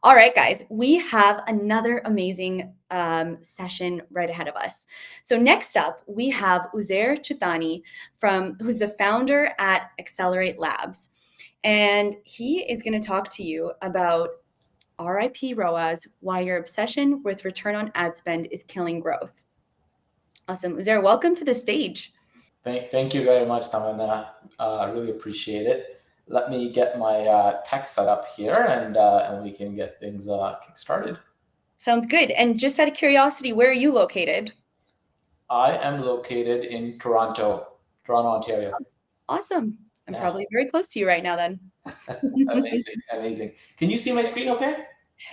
All right, guys, we have another amazing session right ahead of us. So next up, we have Uzair Chutani, who's the founder at Accelerate Labs. And he is going to talk to you about R.I.P. ROAS, why your obsession with return on ad spend is killing growth. Awesome. Uzair, welcome to the stage. Thank you very much, Tamanna. I really appreciate it. Let me get my tech set up here, and we can get things kick-started. Sounds good. And just out of curiosity, where are you located? I am located in Toronto, Ontario. Awesome. I'm Yeah, probably very close to you right now then. amazing. Can you see my screen okay?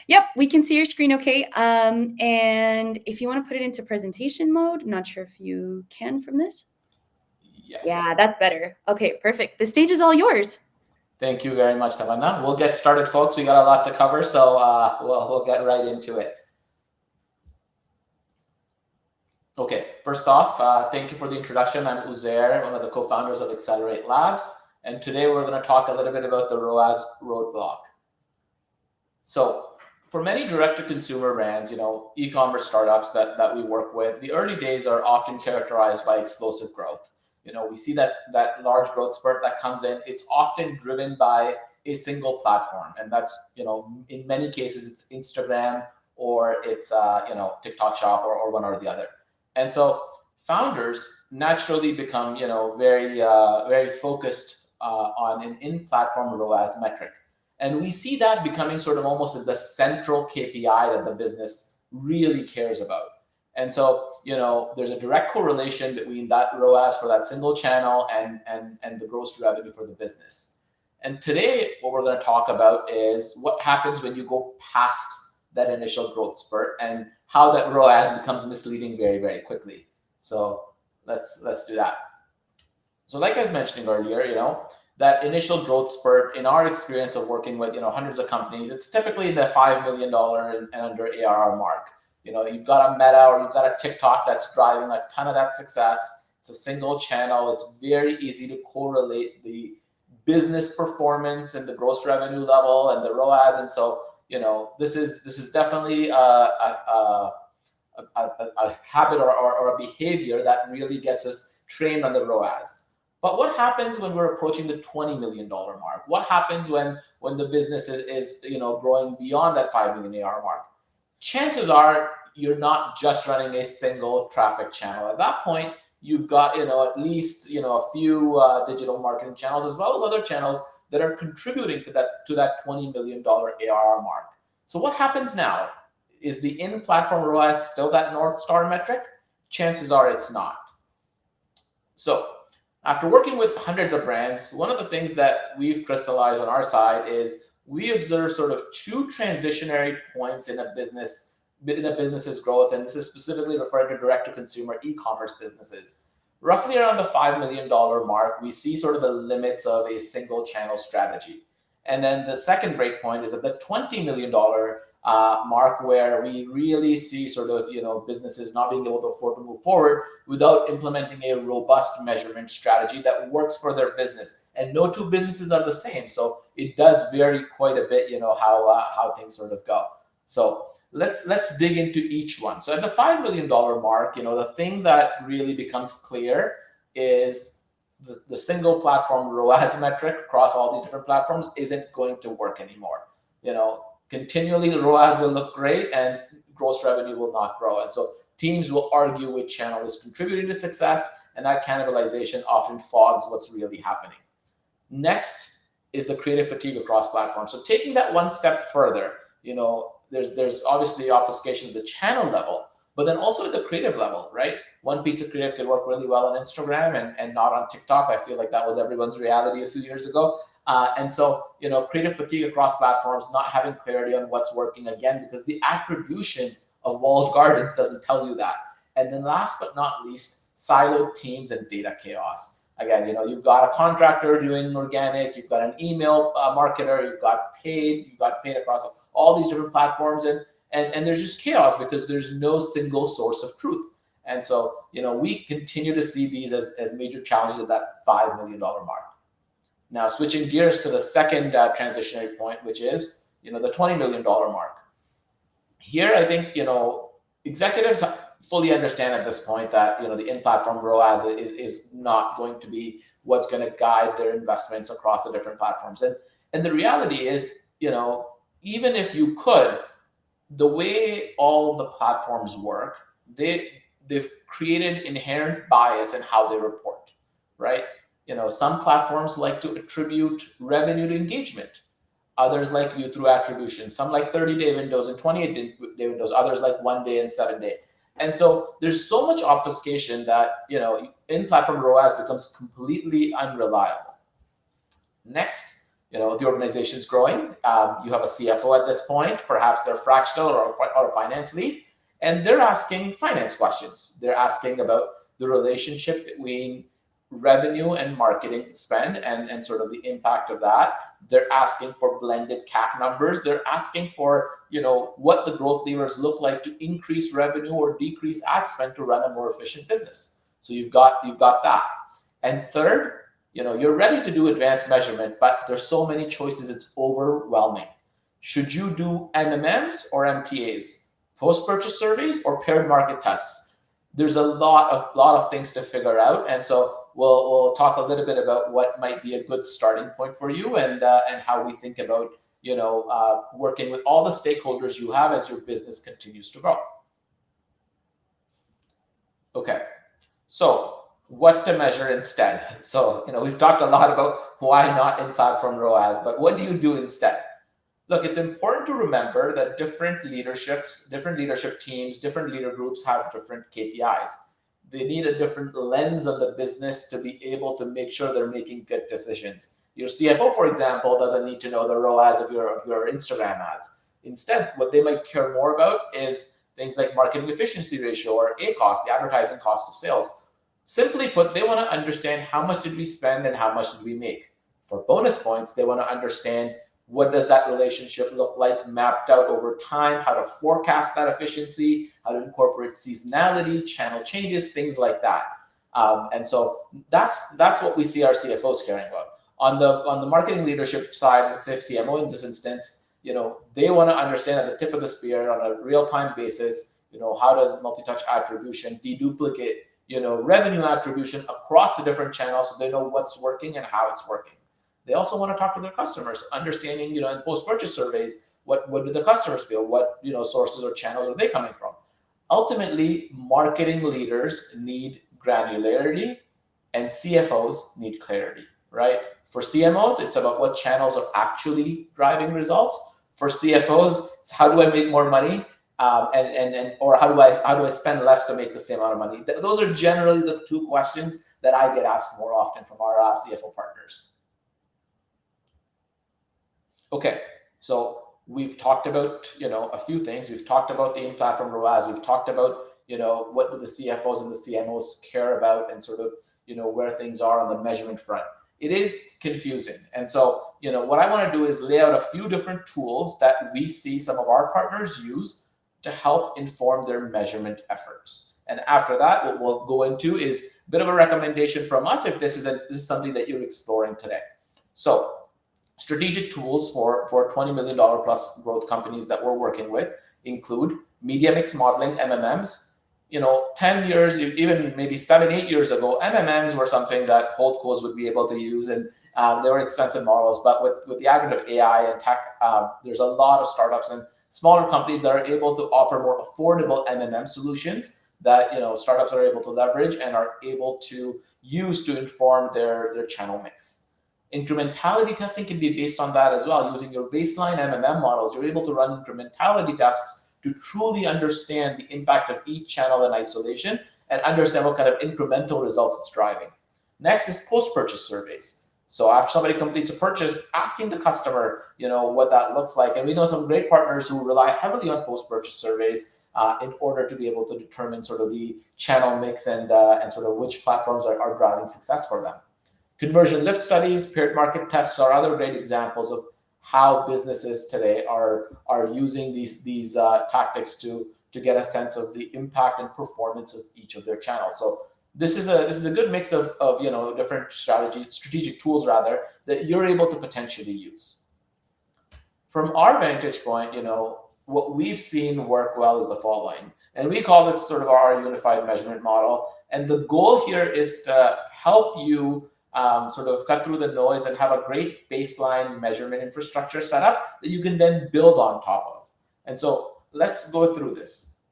Yep, we can see your screen okay. And if you want to put it into presentation mode, I'm not sure if you can from this. Yes. Yeah, that's better. Okay, perfect. The stage is all yours. Thank you very much, Tamanna. We'll get started, folks. We got a lot to cover, so we'll get right into it. Okay, first off, thank you for the introduction. I'm Uzair, one of the co-founders of Accelerate Labs, and today we're going to talk a little bit about the ROAS roadblock. So for many direct-to-consumer brands, e-commerce startups that we work with, the early days are often characterized by explosive growth. We see that large growth spurt that comes in. It's often driven by a single platform, and that's in many cases it's Instagram or it's TikTok Shop or one or the other. And so founders naturally become very focused on an in-platform ROAS metric. And we see that becoming sort of almost the central KPI that the business really cares about. And so, there's a direct correlation between that ROAS for that single channel and the gross revenue for the business. And today, what we're going to talk about is what happens when you go past that initial growth spurt and how that ROAS becomes misleading very, very quickly. So let's do that. So like I was mentioning earlier, that initial growth spurt, in our experience of working with hundreds of companies, it's typically the $5 million and under ARR mark. You've got a Meta or you've got a TikTok that's driving a ton of that success. It's a single channel. It's very easy to correlate the business performance and the gross revenue level and the ROAS. And so, this is definitely a habit or a behavior that really gets us trained on the ROAS. But what happens when we're approaching the $20 million mark? What happens when the business is growing beyond that 5 million ARR mark? Chances are you're not just running a single traffic channel. At that point, you've got at least a few digital marketing channels as well as other channels that are contributing to that $20 million ARR mark. So what happens now? Is the in-platform ROAS still that North Star metric? Chances are it's not. So after working with hundreds of brands, one of the things that we've crystallized on our side is we observe sort of two transitionary points in a business's growth, and this is specifically referring to direct-to-consumer e-commerce businesses. Roughly around the $5 million mark, we see sort of the limits of a single channel strategy. And then the second breakpoint is at the $20 million mark, where we really see sort of businesses not being able to afford to move forward without implementing a robust measurement strategy that works for their business. And no two businesses are the same, so it does vary quite a bit, how things sort of go. So let's dig into each one. So at the $5 million mark, the thing that really becomes clear is the single platform ROAS metric across all these different platforms isn't going to work anymore. Continually the ROAS will look great and gross revenue will not grow. And so teams will argue which channel is contributing to success, and that cannibalization often fogs what's really happening. Next is the creative fatigue across platforms. So taking that one step further, there's obviously obfuscation at the channel level, but then also at the creative level, right? One piece of creative could work really well on Instagram and not on TikTok. I feel like that was everyone's reality a few years ago. And so, creative fatigue across platforms, not having clarity on what's working, again, because the attribution of walled gardens doesn't tell you that. And then last but not least, siloed teams and data chaos. Again, you've got a contractor doing organic, you've got an email marketer, you've got paid across all these different platforms, and there's just chaos because there's no single source of truth. And so, we continue to see these as major challenges at that $5 million mark. Now, switching gears to the second transitionary point, which is the $20 million mark. Here, I think, executives fully understand at this point that, the in-platform ROAS is not going to be what's going to guide their investments across the different platforms. And the reality is, even if you could, the way all the platforms work, they've created inherent bias in how they report, right? Some platforms like to attribute revenue to engagement. Others like view through attribution. Some like 30-day windows and 28-day windows. Others like 1 day and 7 day. And so there's so much obfuscation that, in-platform ROAS becomes completely unreliable. Next, the organization's growing. You have a CFO at this point. Perhaps they're fractional or a finance lead, and they're asking finance questions. They're asking about the relationship between revenue and marketing spend and sort of the impact of that. They're asking for blended CAC numbers. They're asking for, what the growth levers look like to increase revenue or decrease ad spend to run a more efficient business. So you've got that. And third, you're ready to do advanced measurement, but there's so many choices, it's overwhelming. Should you do MMMs or MTAs, post-purchase surveys or paired market tests? There's a lot of things to figure out, and so we'll talk a little bit about what might be a good starting point for you, and how we think about working with all the stakeholders you have as your business continues to grow. Okay, so what to measure instead? So we've talked a lot about why not in-platform ROAS, but what do you do instead? Look, it's important to remember that different leadership teams, different leader groups have different KPIs. They need a different lens of the business to be able to make sure they're making good decisions. Your CFO, for example, doesn't need to know the ROAS of your Instagram ads. Instead, what they might care more about is things like marketing efficiency ratio, or ACoS, the advertising cost of sales. Simply put, they want to understand how much did we spend and how much did we make. For bonus points, they want to understand what does that relationship look like mapped out over time, how to forecast that efficiency, how to incorporate seasonality, channel changes, things like that. And so that's what we see our CFOs caring about. On the marketing leadership side, let's say CMO in this instance, they want to understand at the tip of the spear on a real-time basis, how does multi-touch attribution deduplicate, revenue attribution across the different channels, so they know what's working and how it's working. They also want to talk to their customers, understanding, in post-purchase surveys, what do the customers feel? What, sources or channels are they coming from? Ultimately, marketing leaders need granularity and CFOs need clarity, right? For CMOs, it's about what channels are actually driving results. For CFOs, it's how do I make more money? Or how do I spend less to make the same amount of money? Those are generally the two questions that I get asked more often from our CFO partners. Okay, so we've talked about a few things. We've talked about the in-platform ROAS. We've talked about what do the CFOs and the CMOs care about, and sort of where things are on the measurement front. It is confusing, and so what I want to do is lay out a few different tools that we see some of our partners use to help inform their measurement efforts. And after that, what we'll go into is a bit of a recommendation from us if this is something that you're exploring today. So strategic tools for $20 million plus growth companies that we're working with include media mix modeling, MMMs. 10 years, even maybe 7-8 years ago, MMMs were something that holdcos would be able to use, and they were expensive models. But with the advent of AI and tech, there's a lot of startups and smaller companies that are able to offer more affordable MMM solutions that startups are able to leverage and are able to use to inform their channel mix. Incrementality testing can be based on that as well. Using your baseline MMM models, you're able to run incrementality tests to truly understand the impact of each channel in isolation and understand what kind of incremental results it's driving. Next is post-purchase surveys. So after somebody completes a purchase, asking the customer, what that looks like. And we know some great partners who rely heavily on post-purchase surveys in order to be able to determine sort of the channel mix and sort of which platforms are driving success for them. Conversion lift studies, paired market tests are other great examples of how businesses today are using these tactics to get a sense of the impact and performance of each of their channels. So this is a good mix of different strategic tools rather that you're able to potentially use. From our vantage point, what we've seen work well is the following. And we call this sort of our unified measurement model. And the goal here is to help you sort of cut through the noise and have a great baseline measurement infrastructure set up that you can then build on top of. And so let's go through this.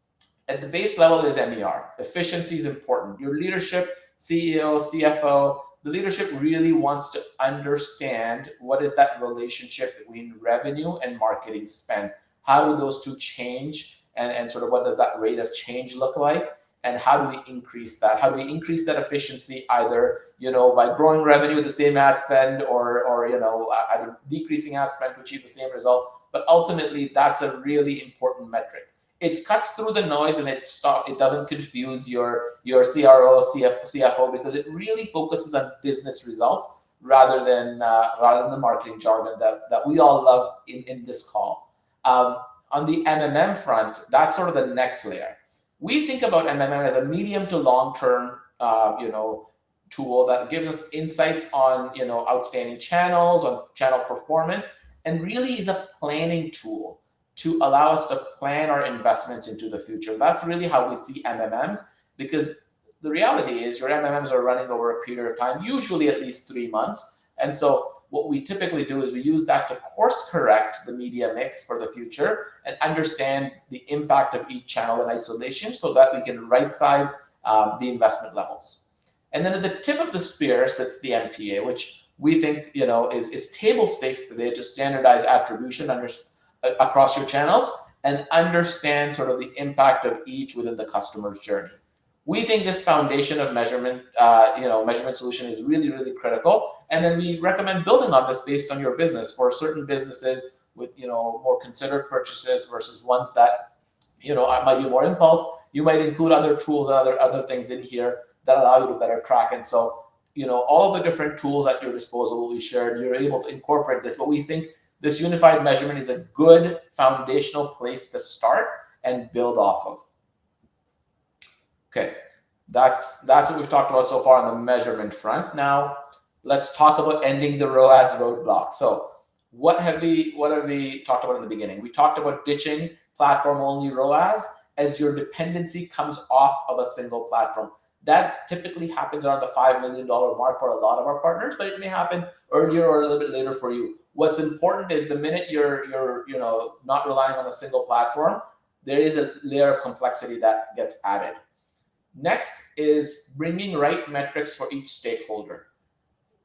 At the base level is MER. Efficiency is important. Your leadership, CEO, CFO, the leadership really wants to understand what is that relationship between revenue and marketing spend. How do those two change, and sort of what does that rate of change look like? And how do we increase that? How do we increase that efficiency either by growing revenue with the same ad spend, or either decreasing ad spend to achieve the same result? But ultimately, that's a really important metric. It cuts through the noise and it doesn't confuse your CRO, CFO, because it really focuses on business results rather than the marketing jargon that we all love in this call. On the MMM front, that's sort of the next layer. We think about MMM as a medium to long-term, tool that gives us insights on, outstanding channels, on channel performance, and really is a planning tool to allow us to plan our investments into the future. That's really how we see MMMs, because the reality is your MMMs are running over a period of time, usually at least 3 months. And so what we typically do is we use that to course correct the media mix for the future and understand the impact of each channel in isolation so that we can right size the investment levels. And then at the tip of the spear sits the MTA, which we think is table stakes today to standardize attribution across your channels and understand sort of the impact of each within the customer's journey. We think this foundation of measurement solution is really, really critical. And then we recommend building on this based on your business. For certain businesses with more considered purchases versus ones that might be more impulse, you might include other tools, other things in here that allow you to better track. And so all of the different tools at your disposal will be shared. You're able to incorporate this, but we think this unified measurement is a good foundational place to start and build off of. Okay, that's what we've talked about so far on the measurement front. Now, let's talk about ending the ROAS roadblock. So what have we talked about in the beginning? We talked about ditching platform-only ROAS as your dependency comes off of a single platform. That typically happens around the $5 million mark for a lot of our partners, but it may happen earlier or a little bit later for you. What's important is the minute you're not relying on a single platform, there is a layer of complexity that gets added. Next is bringing right metrics for each stakeholder.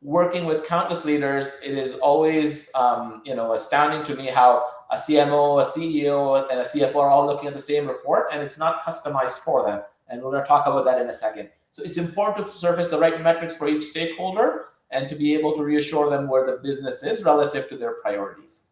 Working with countless leaders, it is always astounding to me how a CMO, a CEO, and a CFO are all looking at the same report, and it's not customized for them. And we're going to talk about that in a second. So it's important to surface the right metrics for each stakeholder and to be able to reassure them where the business is relative to their priorities.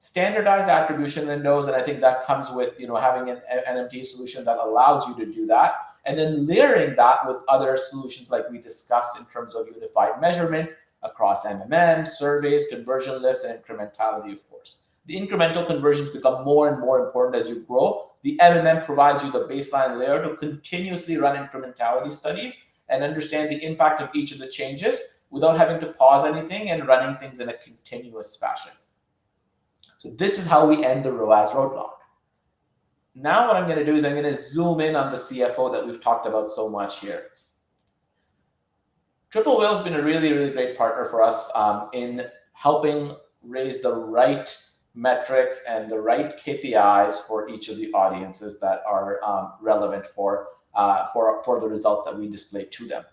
Standardized attribution windows, and I think that comes with having an MTA solution that allows you to do that. And then layering that with other solutions like we discussed in terms of unified measurement across MMM, surveys, conversion lifts, and incrementality, of course. The incremental conversions become more and more important as you grow. The MMM provides you the baseline layer to continuously run incrementality studies and understand the impact of each of the changes without having to pause anything and running things in a continuous fashion. So this is how we end the ROAS roadblock. Now what I'm going to do is I'm going to zoom in on the CFO that we've talked about so much here. Triple Whale has been a really, really great partner for us in helping raise the right metrics and the right KPIs for each of the audiences that are relevant for the results that we display to them.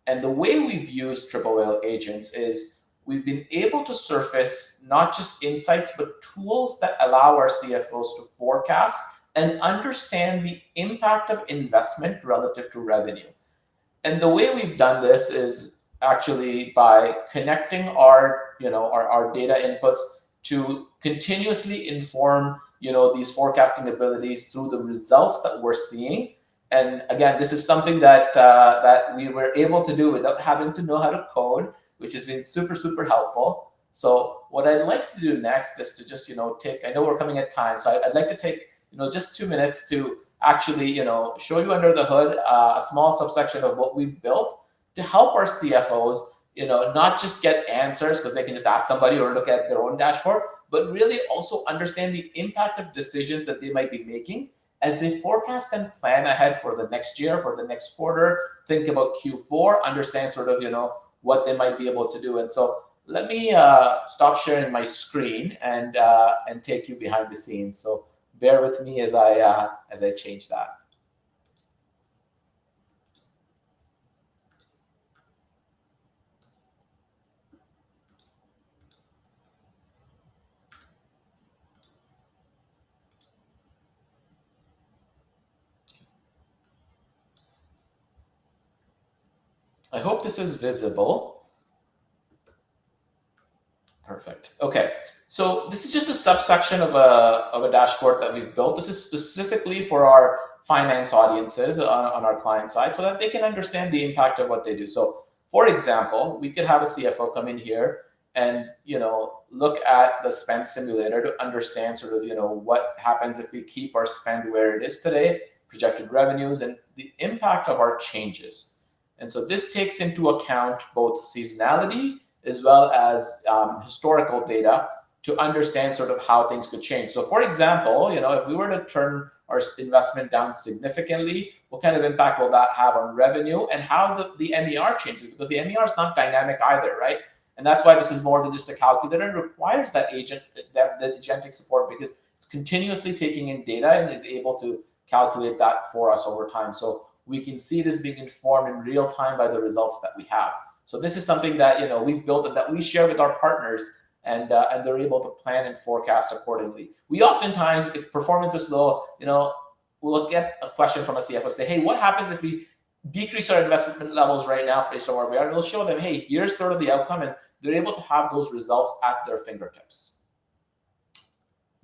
And the way we've used Triple Whale agents is we've been able to surface not just insights, but tools that allow our CFOs to forecast and understand the impact of investment relative to revenue. And the way we've done this is actually by connecting our data inputs to continuously inform these forecasting abilities through the results that we're seeing. And again, this is something that we were able to do without having to know how to code, which has been super, super helpful. So what I'd like to do next is to just take, I know we're coming at time, so I'd like to take just 2 minutes to actually show you under the hood a small subsection of what we've built to help our CFOs not just get answers because they can just ask somebody or look at their own dashboard, but really also understand the impact of decisions that they might be making as they forecast and plan ahead for the next year, for the next quarter, think about Q4, understand sort of, what they might be able to do. And so let me stop sharing my screen and take you behind the scenes. So bear with me as I change that. I hope this is visible. Perfect. Okay. So this is just a subsection of a dashboard that we've built. This is specifically for our finance audiences on our client side so that they can understand the impact of what they do. So for example, we could have a CFO come in here and look at the spend simulator to understand sort of what happens if we keep our spend where it is today, projected revenues, and the impact of our changes. And so this takes into account both seasonality as well as historical data to understand sort of how things could change. So for example, if we were to turn our investment down significantly, what kind of impact will that have on revenue and how the MER changes? Because the MER is not dynamic either, right? And that's why this is more than just a calculator. It requires that agentic support because it's continuously taking in data and is able to calculate that for us over time. So we can see this being informed in real time by the results that we have. So this is something that we've built and that we share with our partners, and they're able to plan and forecast accordingly. We oftentimes, if performance is low, we'll get a question from a CFO say, hey, what happens if we decrease our investment levels right now based on where we are? And we'll show them, hey, here's sort of the outcome, and they're able to have those results at their fingertips.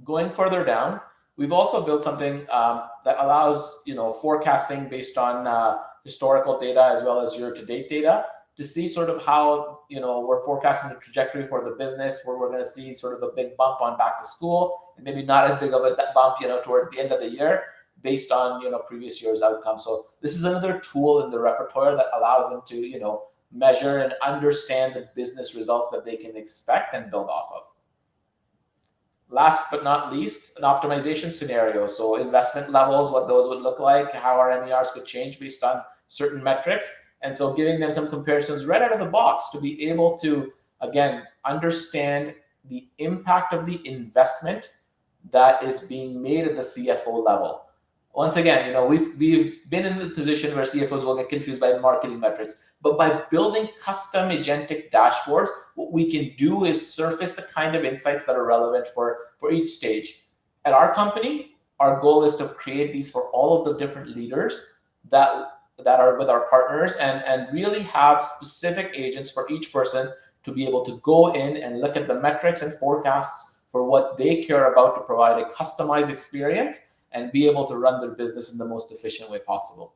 Going further down, we've also built something that allows forecasting based on historical data as well as year-to-date data to see sort of how we're forecasting the trajectory for the business, where we're going to see sort of a big bump on back to school, and maybe not as big of a bump towards the end of the year based on previous year's outcome. So this is another tool in the repertoire that allows them to measure and understand the business results that they can expect and build off of. Last but not least, an optimization scenario. So investment levels, what those would look like, how our MERs could change based on certain metrics. And so giving them some comparisons right out of the box to be able to, again, understand the impact of the investment that is being made at the CFO level. Once again, we've been in the position where CFOs will get confused by marketing metrics. But by building custom agentic dashboards, what we can do is surface the kind of insights that are relevant for each stage. At our company, our goal is to create these for all of the different leaders that are with our partners and really have specific agents for each person to be able to go in and look at the metrics and forecasts for what they care about to provide a customized experience and be able to run their business in the most efficient way possible.